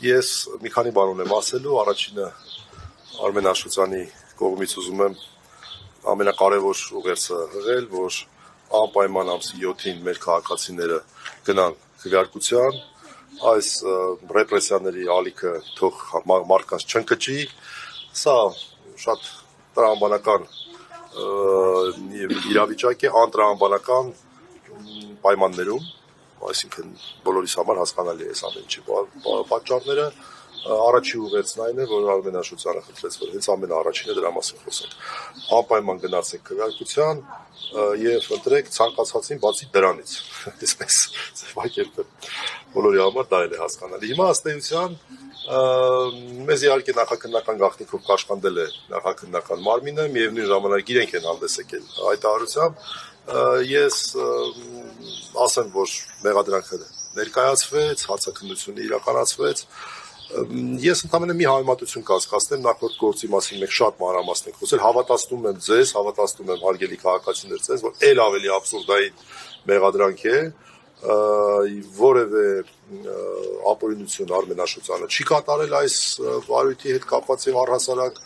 Ես մի քանի բան ունեմ ասելու, առաջինը Արմեն Աշոտյանի կողմից ուզում եմ ամենակարևոր ուղերձը հղել, որ անպայման ամսի 7-ին մեր քաղաքացիները գնան քվեարկության, այս ռեպրեսիաների ալիքը թող մարդկանց չընկճի, սա շատ տրամաբանական իրավիճակ է, անտրամաբանական պայմաններում, այսինքն բոլորիս համար հասկանալի է այս ամեն ինչի պատճառները, առաջի ուղերձն այն է, որ Արմեն Աշոտյանը խնդրեց, որ հենց ամենաառաջինը դրա մասին խոսենք։ Անպայման գնացեք քվեարկության եւ ընտրեք ցանկացածին բացի դրանից։ Այսպես ձևակերպել բոլորի համար դա էլ է հասկանալի։ Հիմա ըստ էության մեզ իհարկե նախաքննական գաղտնիքով կաշխանդել է նախաքննական մարմինը, միևնույն ժամանակ իրենք են հանդես եկել հայտարարությամբ։ Ես ասեմ, որ մեղադրանքը ներկայացվեց, հարցաքննությունը իրականացվեց։ Ես ընդամենը մի համեմատություն կասկածեմ նախորդ գործի մասին մենք շատ մանրամասն ենք խոսել, հավատացնում եմ ձեզ, հավատացնում եմ հարգելի քաղաքացիներ ձեզ, որ ել ավելի աբսուրդային մեղադրանք է, որևէ ապօրինություն Արմեն Աշոտյանը չի կատարել այս վարույթի հետ կապված եւ առհասարակ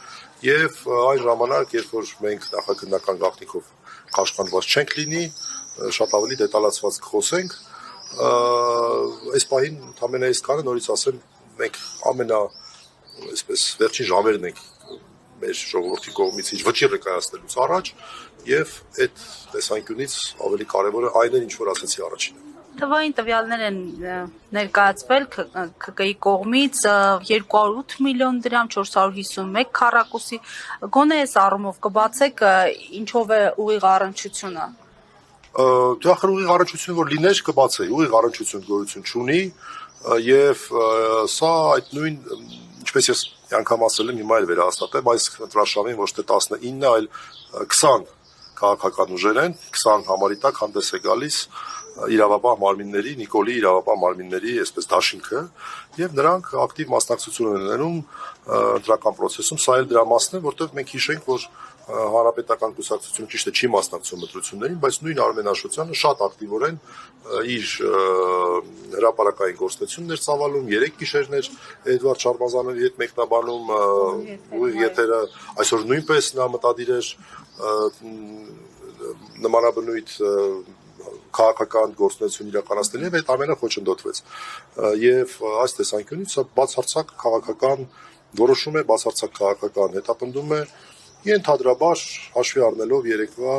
եւ այն ժամանակ, երբ որ մենք նախաքննական գաղտնիքով կաշխանդված չենք լինի, շատ ավելի դետալացված կխոսենք, այս պահին ընդամենը այսքանը նորից ասեմ մենք այսպես վերջին ժամերն ենք մեր ժողովրդի կողմից ինչ վճիռը կայացնելուց առաջ եւ այդ տեսանկյունից ավելի կարեւորը այն է ինչ որ ասացի առաջինը։ Թվային տվյալներ են ներկայացվել ՔԿ-ի կողմից 208 միլիոն դրամ 451 քառակուսի գոնե այս առումով կբացեք ինչով է ուղիղ առնչությունը։ Դե ուղիղ առնչություն որ լիներ կբացեի, ուղիղ առնչություն գոյություն չունի եւ սա այդ նույն ինչպես ես անգամ ասել եմ հիմա էլ վերահաստատեմ այս ընտրաշավին ոչ թե 19 այլ 20 քաղաքական ուժեր են 20 համարի տակ հանդես է գալիս իրավապահ մարմինների Նիկոլի իրավապահ մարմինների այսպես դաշինքը եւ նրանք ակտիվ մասնակցություն են ունենում ընտրական process-ում սա էլ դրա մասն է որտեղ մենք հիշենք որ հանրապետական կուսակցությունը ճիշտ է չի մասնակցում ընտրություններին բայց նույն Արմեն Աշոտյանը շատ ակտիվորեն իր հրապարակային գործունեությունն էր ծավալում 3 գիշերներ Էդվարդ Շարմազանովի հետ մեկնաբանում ուղիղ եթերը այսօր նույնպես նա մտադիր էր նմանաբնույթ քաղաքական գործունեություն իրականացնել եւ այդ ամենը խոչընդոտվեց եւ այս տեսանկյունից սա բացարձակ քաղաքական որոշում է բացարձակ քաղաքական հետապնդում է ենթադրաբար հաշվի առնելով երեկվա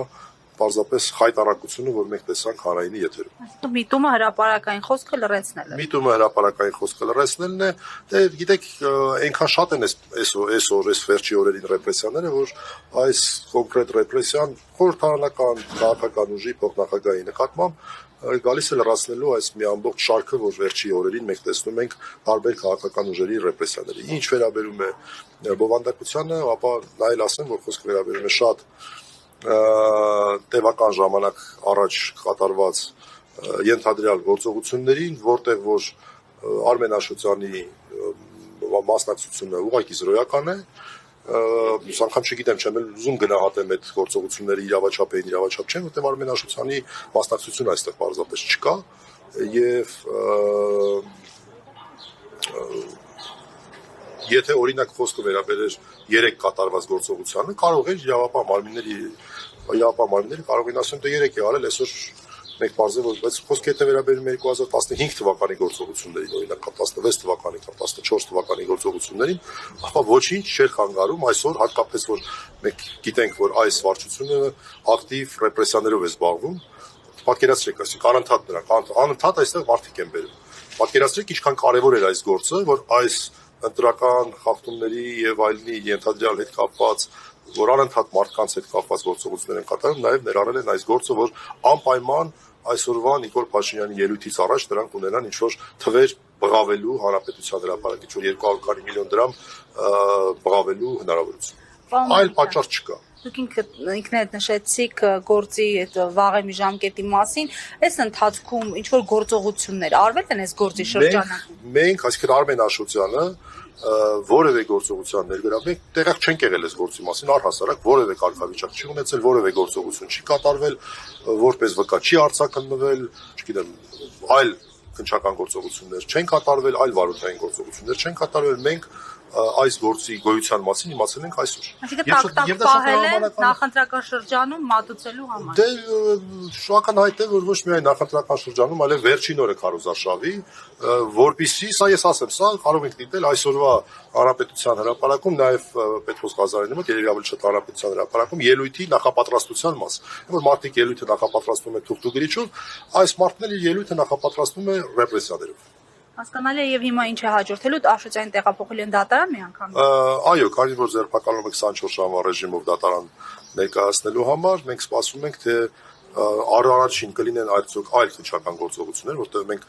պարզապես խայտարակությունը որ մենք տեսանք հանրայինի եթերում միտումը հրապարակային խոսքը լրացնելն է միտումը հրապարակային խոսքը լրացնելն է դե գիտեք այնքան շատ են այս վերջի օրերին ռեպրեսիաները որ այս կոնկրետ ռեպրեսիան խորհրդարանական քաղաքական ուժի փոխնախագահի նկատմամբ գալիս է լրացնելու այս մի ամբողջ շարքը որ վերջի օրերին մենք տեսնում ենք տարբեր քաղաքական ուժերի ռեպրեսիաների ինչ վերաբերում է բովանդակությանը ապա նա էլ ասեմ որ խոսքը վերաբերում է շատ տևական ժամանակ առաջ կատարված ենթադրյալ գործողություններին, որտեղ որ Արմեն Աշոտյանի մասնակցությունը ուղղակի զրոյական է, ես անգամ չգիտեմ, չեմ էլ ուզում գնահատեմ այդ գործողությունները իրավաչափ են, իրավաչափ չեն, որտեղ Արմեն Աշոտյանի մասնակցությունը այստեղ պարզապես չկա եւ եթե օրինակ խոսքը վերաբերեր 3 կատարված գործողությանը, կարող էր իրավապահ մարմինները կարող են ասեն, դե 3 է արել, այսօր մենք բարձր որ բայց խոսքը եթե վերաբերում 2015 թվականի գործողություններին, օրինակ 16 թվականի կամ 14 թվականի գործողություններին, ապա ոչինչ չէր խանգարում այսօր հատկապես որ մենք գիտենք, որ այս վարչությունը ակտիվ ռեպրեսիաներով է զբաղվում, պատկերացրեք, այսինքն անընդհատ նրանք անընդհատ այստեղ մարդիկ են բերում։ Պատկերացրեք ինչքան կարևոր էր այս գործը, որ այս ընտրական խախտումների եւ այլնի ենթադրյալ հետ կապված որ անընդհատ մարդկանց հետ կապված գործողություններ են կատարում, նաեւ ներառել են այս գործը, որ անպայման այսօրվա Նիկոլ Փաշինյանի ելույթից առաջ նրանք ունենան ինչ-որ թվեր բղավելու հանրապետության հրապարակից, որ 240 միլիոն դրամ բղավելու հնարավորություն։ Այլ պատճառ չկա։ Դուք ինքներդ նշեցիք գործի այդ վաղեմի ժամկետի մասին, այս ընթացքում ինչ-որ գործողություններ արվել են այս գործի շրջանակում։ Մենք, այսինքն Արմեն Աշոտյանը որևէ գործողության ներգրավենք, տեղյակ չենք եղել այս գործի մասին, առհասարակ որևէ կարգավիճակ չի ունեցել, որևէ գործողություն չի կատարվել, որպես վկա չի արձագանվել, չգիտեմ, այլ քննչական գործողություններ չեն կատարվել, այլ վարորդային գործողություններ չեն կատարվել, մենք այս գործի գոյության մասին իմացել ենք այսօր։ Այսինքն տակ-տակ պահել են նախընտրական շրջանում մատուցելու համար։ Դե շուական հայտ է, որ ոչ միայն նախընտրական շրջանում, այլև վերջին օրը քարոզարշավի, որպեսզի, սա ես ասեմ, սա կարող ենք դիտել այսօրվա հանրապետության հրապարակում, նաև Պետրոս Ղազարյանի մոտ, երևի ավելի շատ հանրապետության հրապարակում ելույթի նախապատրաստության մաս։ Որ մարդիկ ելույթը նախապատրաստում են թուղթուգրիչով, այս մարդն էլ ելույթը նախապատրաստում է ռեպրեսիաներով։ Հասկանալի է, եւ հիմա ինչ է հաջորդելու, Աշոտյանին տեղափոխել են դատարան մի անգամ։ Այո, քանի որ ձերբակալում ենք 24 ժամվա ռեժիմով դատարան ներկայացնելու համար, մենք սպասում ենք, թե առաջին կլինեն արդյոք այլ քննչական գործողություններ, որտեղ մենք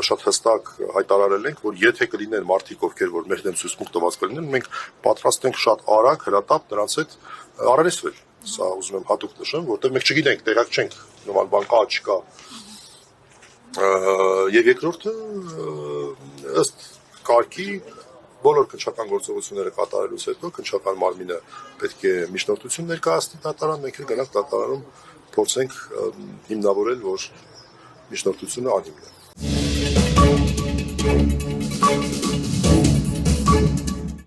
շատ հստակ հայտարարել ենք, որ եթե կլինեն մարդիկ, ովքեր որ մեր դեմ ցույցմուկ տված կլինեն, մենք պատրաստ ենք շատ արագ հրատապ նրանց հետ առերեսվել։ Սա ուզում եմ հատուկ նշեմ, որտեղ մենք չգիտենք, տեղյակ չենք, նման բան կա, չկա։ Եվ երկրորդը ըստ կարգի բոլոր քննչական գործողությունները կատարելուց հետո քննչական մարմինը պետք է միջնորդություն ներկայացնի դատարան, մենք էլ գնանք դատարանում փորձենք հիմնավորել, որ միջնորդությունը անհիմն է։